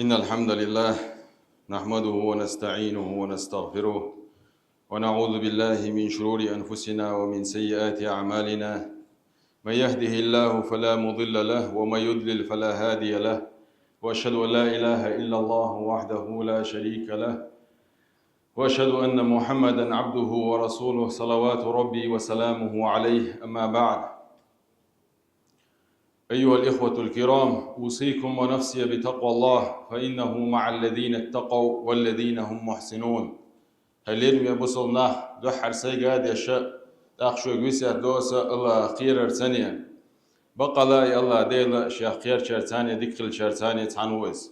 إن الحمد لله نحمده ونستعينه ونستغفره ونعوذ بالله من شرور أنفسنا ومن سيئات أعمالنا. من يهده الله فلا مضل له ومن يضلل فلا هادي له، وأشهد أن لا إله إلا الله وحده لا شريك له، وأشهد أن محمدا عبده ورسوله صلوات ربي وسلامه عليه. أما بعد، أيها الإخوة الكرام، أوصيكم ونفسي بتقوى الله، فإنه مع الذين اتقوا والذين هم محسنون. هلين يبصلنا دحر سيجاد يشاء أخشوا جوسيا دوسا الله خير ثانية بقلا يلا ديلا شيخ خير شرطانية دكل شرطانية تعنوز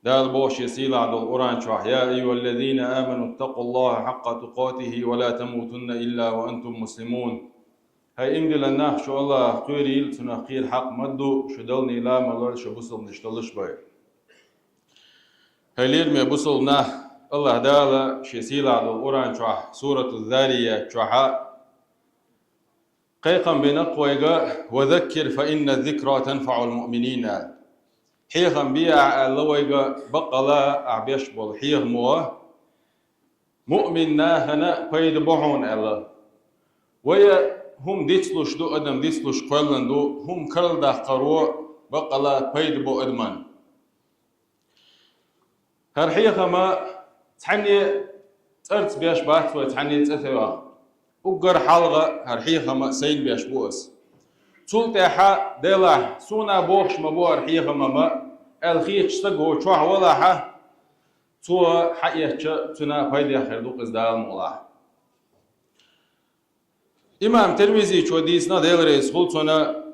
دال بوش يسيل عبد القرآن شرح: يا أيها الذين آمنوا اتقوا الله حق تقاته ولا تموتن إلا وأنتم مسلمون. هاي إمدي لنا شو الله قيريل تنقير حق مدو شدلني لا ملور شبوصل نشتلش باي. هاي لير ميبوصلنا الله دالا شيسيل عبد القرآن شرح سورة الذارية شرحا قيقا بنقويقا: وذكر فإن الذكرى تنفع المؤمنين. حيخا بيع اللويقا بقلا أعبيش بول حيخ موا مؤمننا هنا قيد بحون الله ويا هم ديتلوش دو أدم ديتلوش قلن دو هم كرل دا قروا بقلا قيد بو أدمان. هر حيخا ما تحني ترت بيش بات وتحني تأثوا وقر حلقة هر حيخا ما سين بيش بوس تلتحا ديلا سونا بوخش مبور حيخا ما الخيخ شتقو شوح ولا حا تو حقيقة تنا فايدة خيردوق ازدال مولا. إمام ترمذي شو ديسنا ديلريس خلطنا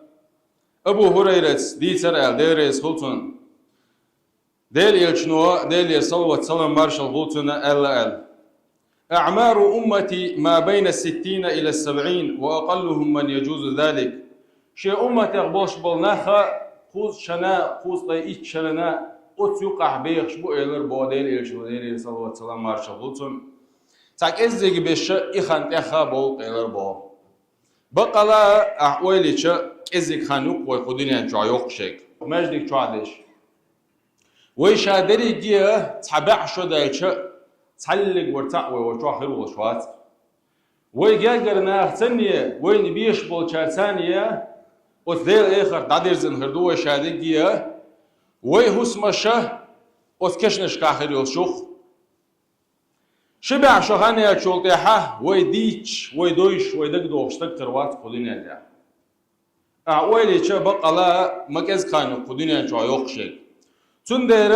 أبو هريرة ديسر ديلريس خلطن ديل يلشنوا ديل يصلوا وتسلم مارشال خلطنا أعمار أمتي ما بين 60 إلى 70 وأقلهم من يجوز ذلك. شيء أمتي أقبلش بالنخا خوز شنا خوز طيئت شنا أتيقع بيخش بو إلر بو ديل يلشنوا ديل يصلوا وتسلم مارشال خلطن تاك إزيق بيش إخان تخا بو إلر بو بقلا أحوالي شا إزيق خانوك ويخديني أن جايوق شيك مجدك شعدش ويشادري جيه تحبع شو دايشا تحلق ورتعوي وشوحر وشوات ويجاجرنا ثانية وين بيش بول ثانية وذيل آخر دادير زنهردو ويشادري جيه ويهوس مشا وذكشنش كاخر يوشوخ شبع شغانية شولتيحة ويديش ويدويش ويدقدوش تكتر وات خديني أجا أعوالي شا بقلا مكز كانوا خديني أجا يوقشيك تندير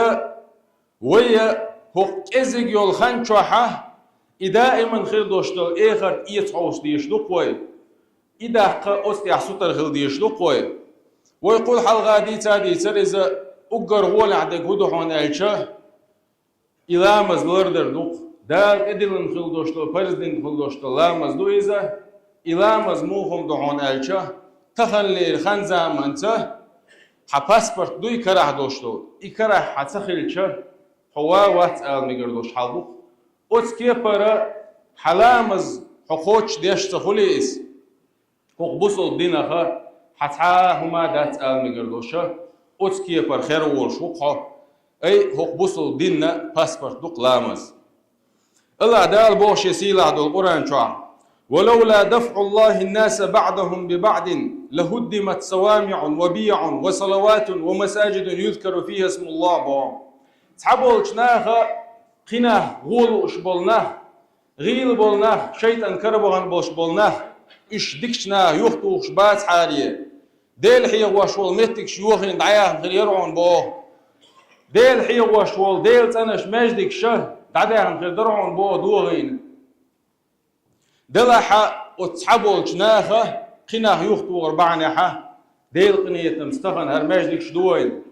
ويا هو كزيق يولخان شوحة دائما خير دوشتل إخر إيتعوش ديشلو قوي إذا قوست يحسوتر خير ديشلو قوي ويقول حلقة ديتا ديتر إذا أقر هو لعدك هدوحون ألشا إلا مزلردر دوق دار إدلن خير دوشتل برزدين خير دوشتل لا مزدو إذا إلا مزموهم دوحون ألشا تخلي خنزا منته حباسبورت دوی کره دوشتو ای کره حتخیل چه هوا وقت میگردوش حالبو اوت کی پر حلامز حقوق دیشت خلیس حقوق بوسل دینها حتى هما دات میگردوشه اوت کی پر خیر ورش حقوق ای حقوق بوسل دیننا پاسپورت دوق لامز الله دال بوش يسيل دول القرآن شعر: ولولا دفع الله الناس بعضهم ببعض لهدمت صوامع وبيع وصلوات ومساجد يذكر فيها اسم الله بو تحبول شناخا قنا غول شبولنا غيل بولنا شيطان كربوغان بولش بولنا إش دكشنا يخطو شبات حالية ديل حي واشول متك شيوخين دعياهم خير يرعون بو ديل حي واشول ديل تنش مجدك شه دعياهم خير درعون بو دوغين دلحة وتحبول جناخة قناه يخطو أربعناحة ديل قنية مستخن هر ماجدك شدوين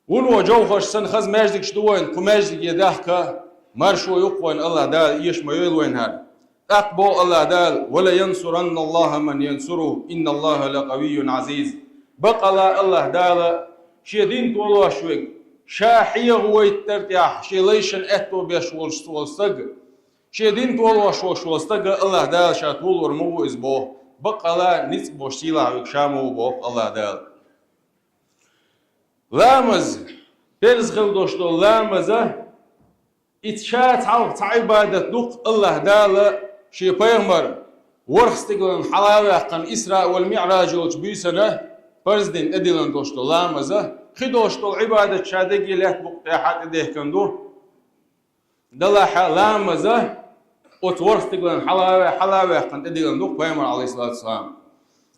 ونو جوخش سن خز ماجدك شدوين قماجدك يداهك مرشو يقوين الله دال إيش ما يلوين هر أقبو الله دال ولا ينصرن الله من ينصره إن الله لقوي عزيز. بقى الله دال شيدين تولوا شويك شاحيه ويترتاح شي ليشن اتو بيشول شتولستق شيدين تولوا شوشولستق الله دال شاتول ورمو إزبو بقى لا نسبو شيلا ويكشامو بو الله دال لامز Deniz kıl dostlarımıza itşat halk ibadet duk Allah dağlı şey peygamber Warxtiglin halavi haqqan Isra wal Mi'raj olç bir sene prezident edilen dostlarımıza ki dostlar ibadet şade gelet bu qiyat edehkendu dala halamıza ot Warxtiglin halavi haqqan edilen duk peygamber aleyhissalatu vesselam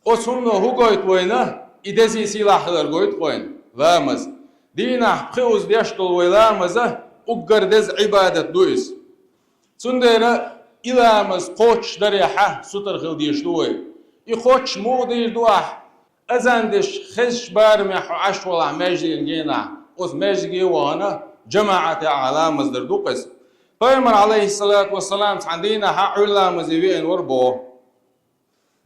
o sonra hu goyt boyna idezi silahlar goyt koyun lamız dina qeuz yaştol boylamıza uggardez ibadet duyuz sundera ilamız koç dariha sutar khil diyştoy i koç mu dir duah azandish khish barmih ash wala majin gina os majgi wana jamaat alamız dir duqas Peygamber aleyhissalatu vesselam عندنا ha ulamız evin warbo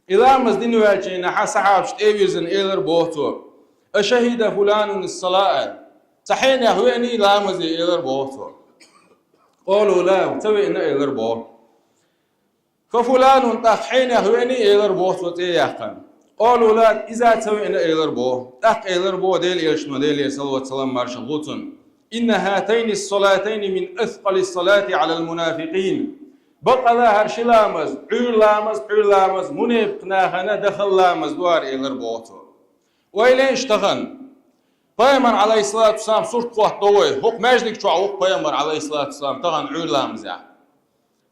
ilamız din welçina ha sahabşt evizin eler bohtu ashhida fulanun as-salat صحيح يا هواني لا مزي إلر بوتو قالوا لا تبي إن إلر بو ففلان تحين يا هواني إلر بوتو تياقن قالوا لا إذا تبي إن إلر بو تق إلر بو ديل يشنو ديل صلى الله عليه وسلم مرشغوتن إن هاتين الصلاتين من أثقل الصلاة على المنافقين بقى لا هرشي لامز عير لامز منافقنا هنا دخل لامز دوار إلر بوتو وإلين اشتغن Peygamber aleyhissalatu vesselam surt kuat doy. Hok meclik çoğuk Peygamber aleyhissalatu vesselam tağan ulamız ya.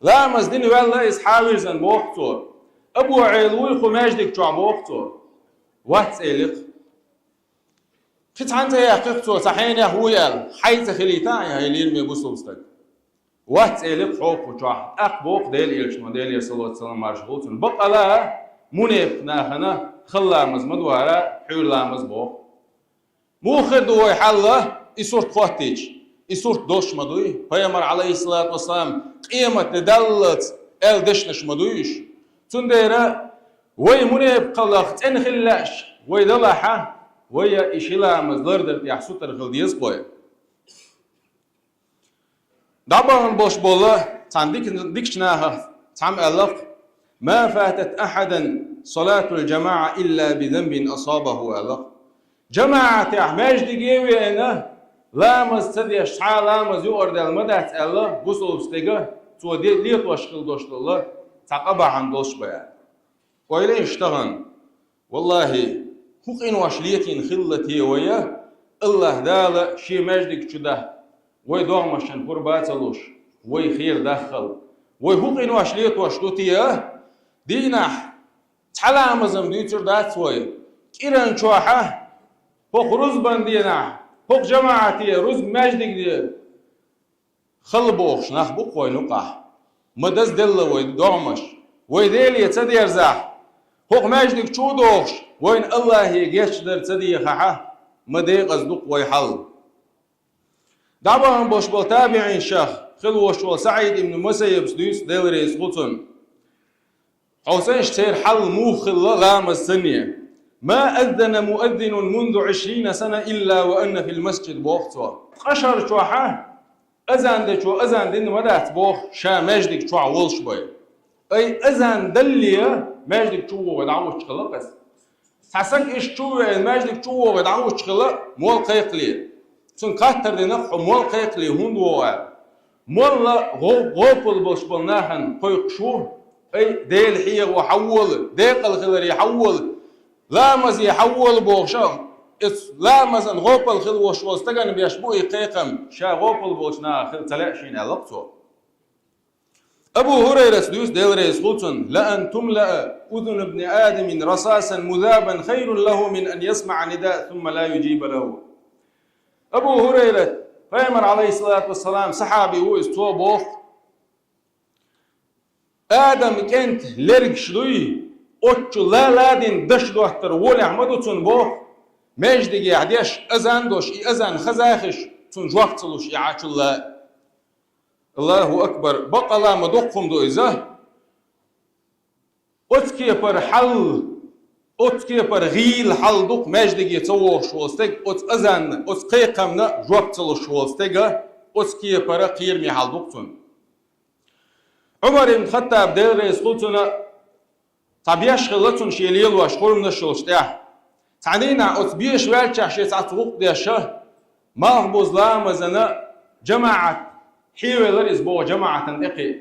Lamız din valla ishavirzen boğtu. Abu Aylul ku meclik çoğuk boğtu. What elik? Kit hanta ya qıqtu sahin ya huyal. Hayta khilitan ya ilir mi busulstak. What elik hok çoğuk. Aq boğ değil ilçma değil sallallahu aleyhi ve sellem marşgultun. Baqala munif nahana khillamız madwara ulamız boğ. Muhir duoy halla isurt qotich isurt doshmaduy Peygamber aleyhissalatu vesselam qiyamet dallat el dishmashmaduy tundera way munib qalaq en khillash way dalaha way ishilamızlardır yahsutar qildiyiz qoy daban bosh bolla tandik dikchnaha tam alaq ma fatat ahadan salatul jamaa illa bi dhanbin asabahu alaq جماعة مجد جيوينا لامز تدي شعال لامز يورد المدة الله بوصل بستيجا تودي ليت واشكل دوش الله تقبع عن دوش بيا وإلى اشتغن والله حقين واشليتين خلتي ويا الله دال شي مجدك شده وي دومشن قربات لوش وي خير دخل وي حقين واشليت واشلوتيا دينح تلامزم ديتر دات وي كيران شوحه Hok ruz bandiyana, hok cemaatiye, ruz mecdik diye. Khal boğuş, nah bu koynu qah. Madaz della voy doğmuş. Voy deliye tsadiyar zah. Hok mecdik çu doğuş. Voyn Allahi geçdir tsadiye haha. Madey qazduk voy hal. Daban boş bol tabi'in şah. Khil voş bol Sa'id ibn Musayyib sdüs delreis qutun. Hawsan işter hal mukhilla lamaz saniye. ما أذن مؤذن منذ 20 سنة إلا وأن في المسجد بوقتها قشر شوحة أذان ده شو أذان دين ودات بوخ شا مجدك شو عولش بي أي أذان دلية مجدك شو ودعوش خلا بس حسك إيش شو مجدك شو ودعوش خلا مول قيقلي سن كاتر دي نقح مول قيقلي هون دوار مول غوبل بوش بلناهن قيق شو أي ديل حيغ وحول ديقل خلر يحول لا مز يحول بوشام لا مزن غوبل خل وش واستجن بيشبو يقيقم شا غوبل بوشنا خل تلاشين علقته أبو هريرة سدوس ديل رئيس قلتن لأن تملأ أذن ابن آدم رصاصا مذابا خير له من أن يسمع نداء ثم لا يجيب له أبو هريرة فيمر عليه الصلاة والسلام صحابي هو استوى آدم كنت لرق شلوي Otçu laladin dış dohtır wol Ahmadu tun bo mejdigi adyash azan dosh I azan khazakhish tun jwaqtlush i'achulla Allahu akbar baqala maduqum do iza otki par hal otki par ghil hal duq mejdigi tsowosh wolstek ot azan ot qiqamna jwaqtlush wolstega otki par qir mi hal duqtun Umar ibn Khattab devres qutuna طبيعش خلتون شيليل واش قرم نشلش ده تعدينا أتبيش والش عشان تعتوق ده شه مغبوز لامزنا جماعة حيويلر إزبو جماعة إقي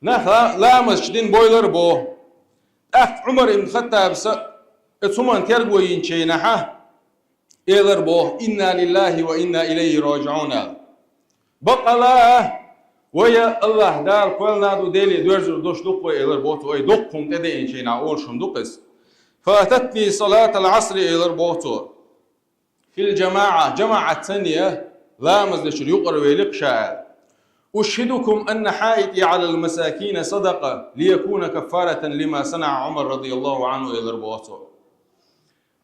نخ لامز شدين بويلر بو عمر بن الخطاب ثمان تربو ينشينها إيلر بو إنا لله وإنا إليه راجعون بقى لا ويا الله دار كل نادو ديلي دوزر دوش دقوا إيلر بوتو أي دقهم تدي إنشينا أورشم دقس فاتتني صلاة العصر إيلر بوتو في الجماعة جماعة ثانية لا مزلش يقر ويلق شاعر أشهدكم أن حائتي على المساكين صدقة ليكون كفارة لما صنع عمر رضي الله عنه إلى ربوته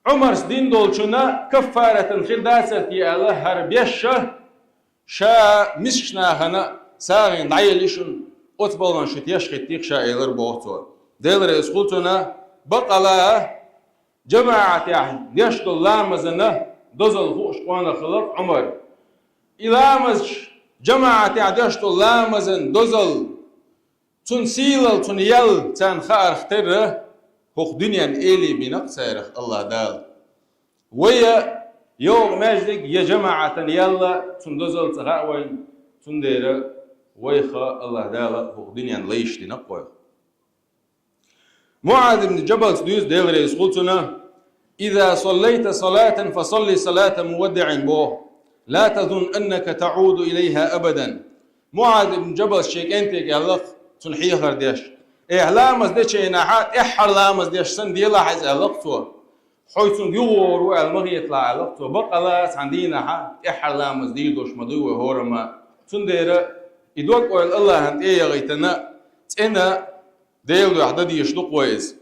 عمر سدين دولشنا كفارة خرداسة الله هربيشة شا مسشنا هنا ساغين دعيليشن أتبالنا شتيش خطيق شا إلى ربوته ديل رئيس قلتنا بقلا جماعة يعني ديشت الله مزنا دزل خوش قوانا خلق عمر إلامز جماعة تعدشت لامزن دزل تنسيل تنيل تان خار اختره خوخ دنيا إلي بنقصيرخ الله دال ويا يوم ماجدك يا جماعة يلا تندزل تغاوين تندير ويخا الله دال خوخ دنيا ليش لنقوي معاذ بن جبل سدوس ديل رئيس قلتنا إذا صليت صلاة فصلي صلاة مودع بوه لا تظن أنك تعود إليها أبدا معاذ بن جبل شيك أنت قالك تنحيه خرديش إعلامز ديش إناحات إحلامز ديش سن ديلا حيث ألقتو حيثن يغور والمغي يطلع ألقتو بقى لا عندنا حات إحلامز دي دوش مدوه هورما تندير إدوك ويل الله أنت إيه غيتنا تنا ديل وحددي يشدق ويز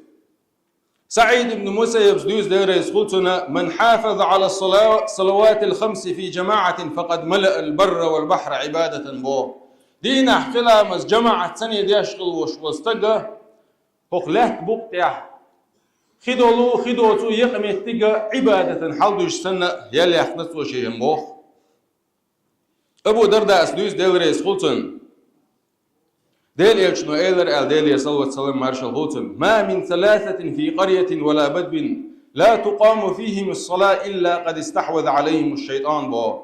سعيد بن مسيب سدوس دير يسخلتنا من حافظ على الصلوات الخمس في جماعة فقد ملأ البر والبحر عبادة بو دينا حقلا مز جماعة سنة ديشغل وش واستقى فقلات بقتع خدوتو يقمي تقى عبادة حلدوش سنة يلي أخنت وشيهم بو أبو درداء سدوس دير يسخلتن ديل يلشنو إيلر ديل يصلوت سلام مارشال هوتم ما من ثلاثة في قرية ولا بدو لا تقام فيهم الصلاة إلا قد استحوذ عليهم الشيطان بو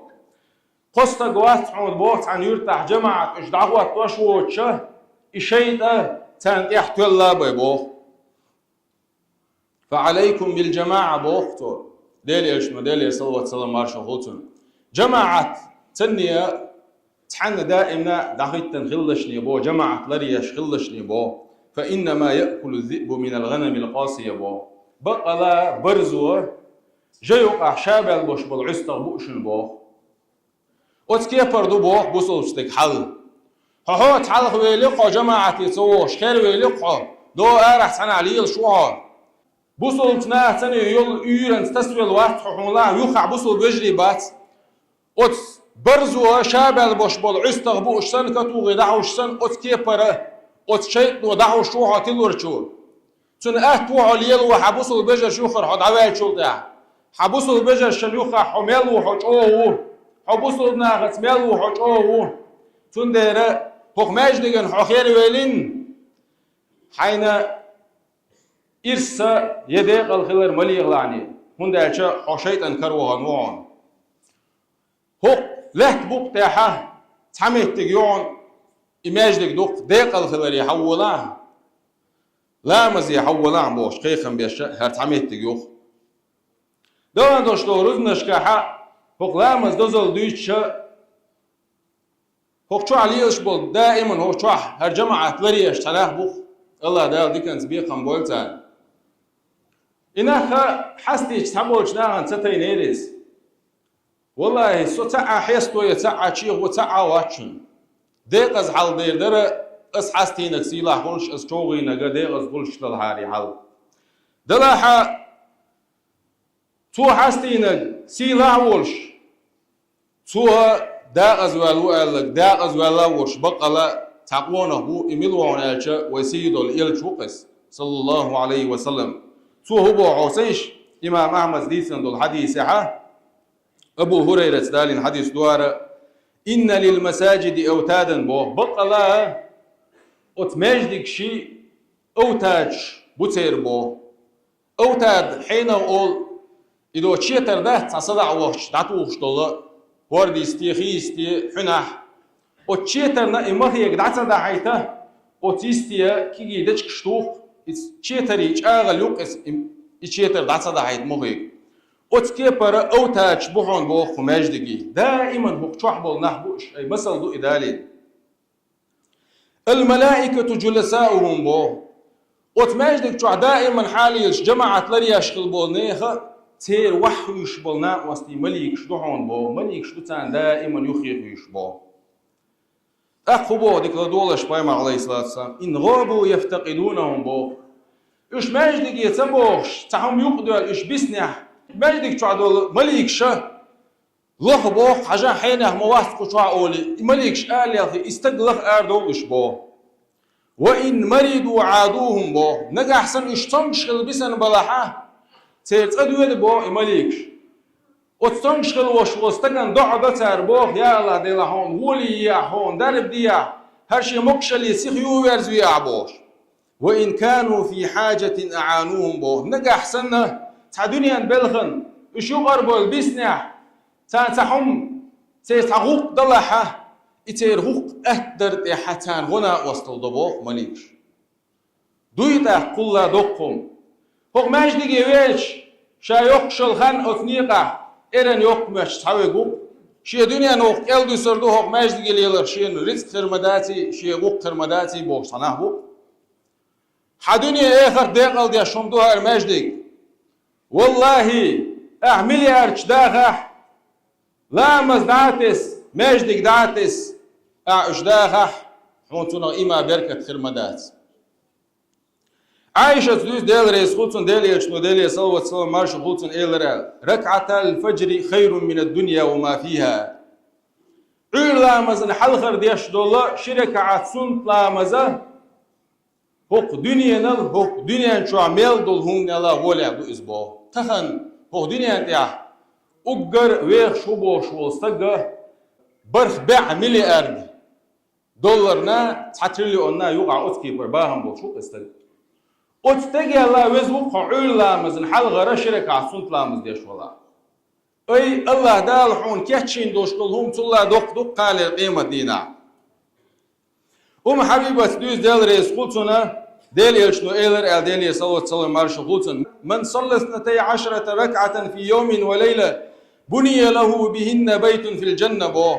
قصة قوات عمد بوت عن يرتاح جماعة إش دعوات وشوتشه إشيطة تان إحتو الله بو فعليكم بالجماعة بوقتو ديل يلشنو ديل يصلوت سلام مارشال هوتم جماعة تنية تحن دائما دعيت خلشني بو جماعة لريش خلشني بو فإنما يأكل الذئب من الغنم القاسية بو بقى لا برزو جيوق أحشاب البوش بالعستغ بوشن بو وتكيه بردو بو بوصل شتك حل هو تحلق ويلقى جماعة يتسووش خير ويلقى دو أرح سنة عليه الشوار بوصل تناه سنة يول يورن تسوي الوقت حقولا يوقع بوصل بجري بات برزو شابل باش بول عستغ بوش سن كتوغي دعوش سن أتكي برا أتشيط ودعوش شوحة تلورشو تن أهتوع ليل وحبوص البجر شوخر حد عوال شلطع حبوص البجر شنيوخة حميل وحج أوه حبوص البناغت ميل وحج أوه تن ديرا فوق ماجدقن حخير ويلين حين إرسا يديق الخلر مليغ لعني هون دالشا حشيط أنكروها نوعون هوق لهت بوق تاحه تحميت تجيون إماجدك دوق ديق الخلر يحولاه لا مز يحولاه بوش خيخم بيشا هرتحميت تجيوخ دوان دوشتو رزنش كاحا هوق لا مز دوزل دويتشا هوق شو عليش بول دائما هوق شو هر جماعة لريش تناه بوخ الله دايل ديكنز بيقم بولتان إنها حستيش تبولش ناغن ستين إيريس والله سو تعا حيستو يتعا شيخ وتعا واتشن ديق از حال دير در اس حستينك سيلاح قولش اس شوغي نغا ديق از قولش للهاري حال دلاحا تو حستينك سيلاح ولش تو داق از والو قالك داق از والو ولش بقلا تقوونه بو إميلوان ألشا وسيدو الإلش وقس صلى الله عليه وسلم تو هو عوسيش إمام أحمد ديسن دول حديث أبو هريرة دالين حديث دوارة إن للمساجد أوتادا بو بقلا أتماجدك شي أوتاج بوتير بو أوتاد حين أقول إذا تشيتر ده تصدع وحش دعتو وحش طلع وردي استيخيستي حنح وتشيترنا إمهيك دعتا دعيته وتيستي كي دتش كشتوخ تشيتري تشاغل يوقس تشيتر دعتا دعيت مهيك وتكيبر أو تاج بوحون بو خماجدقي دائما هو تشوحبل نحبوش أي مثل دو إدالي الملائكة جلساؤهم بو وتماجدك تشوح دائما حاليش جماعة لرياش قلبول نيخة تير وحوش بلنا وستي مليك شدوحون بو مليك شدوتان دائما يخيخوش بو أخو بو ديك لدولش بايمر عليه الصلاة والسلام إن غابوا يفتقدونهم بو إش ماجدك يتبوش تحهم يقدر إش بيسنح ماجدك تشوح دول مليك شه لخ بو حاجة حينه مواسق تشوح أولي مليك شقال يا استقلخ أردولش بو وإن مرضوا عادوهم بو نجا أحسن إشتنشغل بسن بلاحة تيرتقدوا بو مليكش وتنشغل وستكن دعوة تربو يا الله دي لهون ولي يا هون درب ديا هرشي مكشل يسيخ يويرز ويعبوش وإن كانوا في حاجة أعانوهم بو نجا أحسن تعدنيا بلغن إشو غربو البسنح تحم تحقوق دلحة إتيرهوق أهدر حتان غنا وسطل دبوخ مليكش دويتا قلا دقهم هوق ماجدقي ويش شا يقشل خان أثنيقة إيران يقمش تحويقو شي دنيا نوق يلدو سردو هوق ماجدقي ليلر شين رزق خرمداتي شي غوق خرمداتي بوش صناهو حدنيا آخر ديقل دي شمدوها الماجدق والله أعملي أرش داخح لا مزدعتس ماجدك دعتس أعش داخح حونتونا إما بركة خرمدات عائشة تدوس ديل ريس خلطن ديل يشنو ديل صلوة صلوة مارش خلطن إيلرال ركعة الفجر خير من الدنيا وما فيها عير لامزن حلخر ديش دولا شركة سنت لامزة هوق دنيا نل هوق دنيا شو عمل دول هون نلا ولا دو إسبوع تخن هوق دنيا انتيا أجر ويخ شو استجا برخ بيع مليار دولارنا تحترلي أننا يوقع أتكي برباهم بوشوق استجا أتجي الله وزوق عير لامزن حلخر شركة سنت لامز ديش ولا أي الله دال حون كيتشين دوش كلهم تلا دق قال القيمة دينا حبيبة دوز ديل ريس قلتنا ديل يشنو إيلر ديل صلوة صلى مارش قلتن من صلى 12 ركعة في يوم وليلة بني له بهن بيت في الجنة بو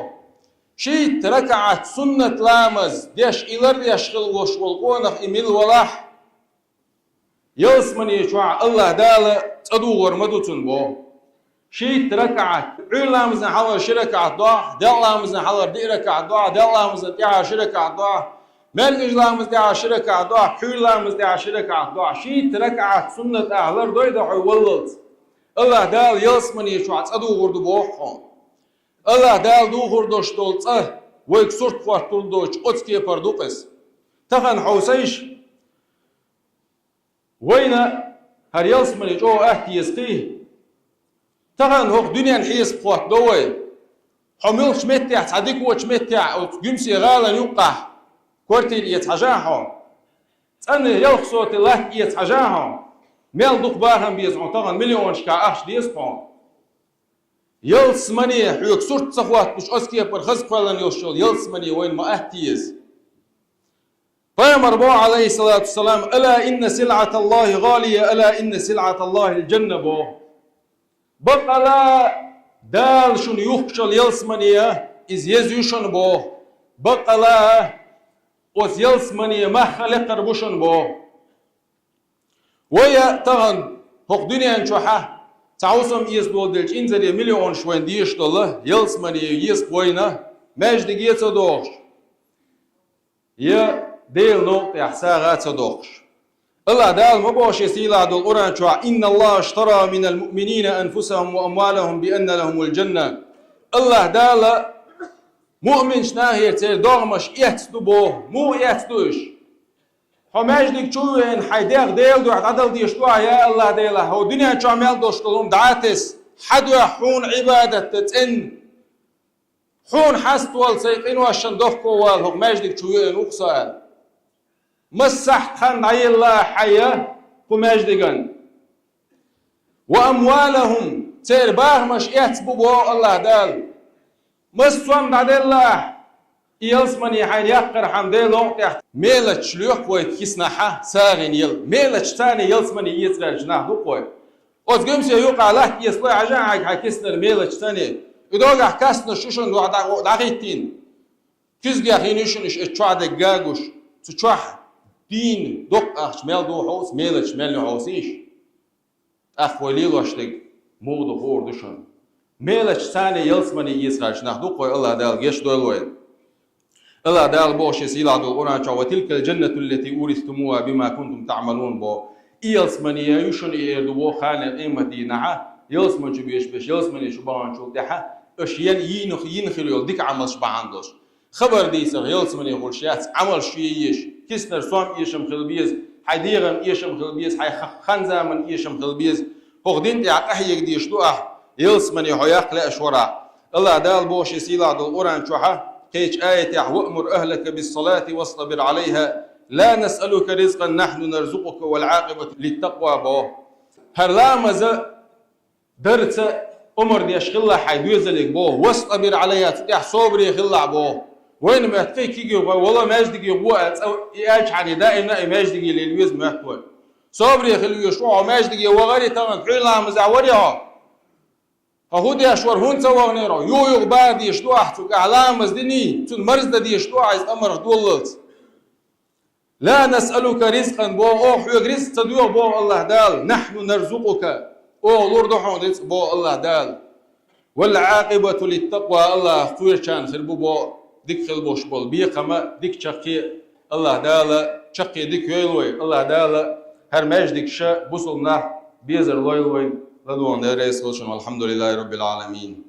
شيت ركعة سنة لامز ديش إيلر يشغل وش والقونخ إميل ولاح يلسمن يشوع الله دال تدور مدوتن بو شيت ركعة عير لامزن حلر شركة ضاع دل لامزن حلر دي ركعة ضاع دل لامزن دي شركة ضاع مرجج لامز دي شركة ضاع حير لامز دي شركة ضاع شيت ركعة سنة أهلر دويدا حولت الله دال يلسمن يشوع تدور دبوخون الله دال دوغر دوش دولت ويك صورت خوات طول دوش أتكي پردوقس تخن حوسيش وينا هر يلسمن يجو أهتي يسقيه تغن هوق دنيا نحيس بخوات دوي حميل شمتع تصدق هو شمتع او جمسي غالا يوقع كورتي يتحجاهم تأني يلخ صوت الله يتحجاهم ميل دوق باهم بيزعون تغن مليون شكا أخش ديسبون يلس مني حيوك صورت صخوات مش أسكي برخز فلان يوشول يلس مني وين ما أهتيز فيمر عليه الصلاة والسلام ألا إن سلعة الله غالية ألا إن سلعة الله الجنة بو بقلا دال شون يخشل يلسمنية إز يزيوشن بو بقلا أز يلسمنية ما خلق ربوشن بو ويا تغن هق دنيا نشوحة تعوصم يسبول دلش إنزري مليون شوين ديش دولة يلسمنية يسبوينة ماجد جيت دوخش يا ديل نوق يحساغات دوخش الله دال مبوش يسيلا دول قرآن شوع إن الله اشترى من المؤمنين أنفسهم وأموالهم بأن لهم الجنة الله دال مؤمن شناهير تير دوغمش يهتدو بوه مو يهتدوش حماجدك شوين حيداغ ديل دو عدل ديشتوع يا الله ديلا هو دنيا شو عمال دوشتلهم دعاتس حدو حون عبادة تتن حون حست والسيقين واشن دوخكو والهو ماجدك شوين وقصال مسح خان عي الله حيا قماجدقن وأموالهم تير باهمش يهتبو بو الله دال مصوم بعد الله يلس مني حين يقر حمد لون تحت ميلتش ليوك وي كيسنا ح ساغن يل ميلتش تاني يلس مني يسغل جناح دو قوي اوز قمسي يوقع له يسلا عجان حق كيسنا ميلتش تاني ادوغا كاسنا شوشن دو داغيتين كيزغا خينيشن اش اتشاد جاغوش تشوح دين دوق اخ ميل دو حوس ميلتش ميل حوسيش اخ ولي لوشتك مودو خوردشن ميلتش تاني يلس مني يسغل جناح دو قوي الله دال جيش دول الله دال بوش سيلا دو قران وتلك الجنة التي أورثتموها بما كنتم تعملون بو إيلس من يشون يردو بو خان مدينة يلس من شبيش بش يلس من شبان شو تها أشياء ينخل يل ديك عمل شبان دوش خبر ديس يلس من يقول شيات عمل شيء كسنر صام يشم خلبيز حديغم يشم خلبيز حي خنزا من يشم خلبيز هغدين تعقه يقديش دو يلس من يحياق لا أشورا الله دال بوش سيلا دو قران شوها كيش آية وأمر أهلك بالصلاة واصطبر عليها لا نسألك رزقا نحن نرزقك والعاقبة للتقوى بو هرلا مزا درت أمر ديش خلا حيدوزلك بو واصطبر عليها تتح صبري خلا بو وين ما تفيك والله ما يجدك يبوء أو يعني دائما ما يجدك للويز ما تقول صبري خلي يشوع ما يجدك وغيري تمام حيلا مزعوريها هو دي أشوار هون سوا غنيرو يو بعد يشتو أحتوك أعلام مزدني تون مرز دي يشتو عايز أمر دولت لا نسألك رزقا بو أو حيوك رزق تدوه بو الله دال نحن نرزقك أو لورد حون رزق بو الله دال والعاقبة للتقوى الله خوير كان خربو بو ديك خلبوش بول بيقما ديك شقي الله دال شقي ديك يلوي الله دال هر ماج ديك شا بوصلنا بيزر لويلوي لدوان دير رئيس والحمد لله رب العالمين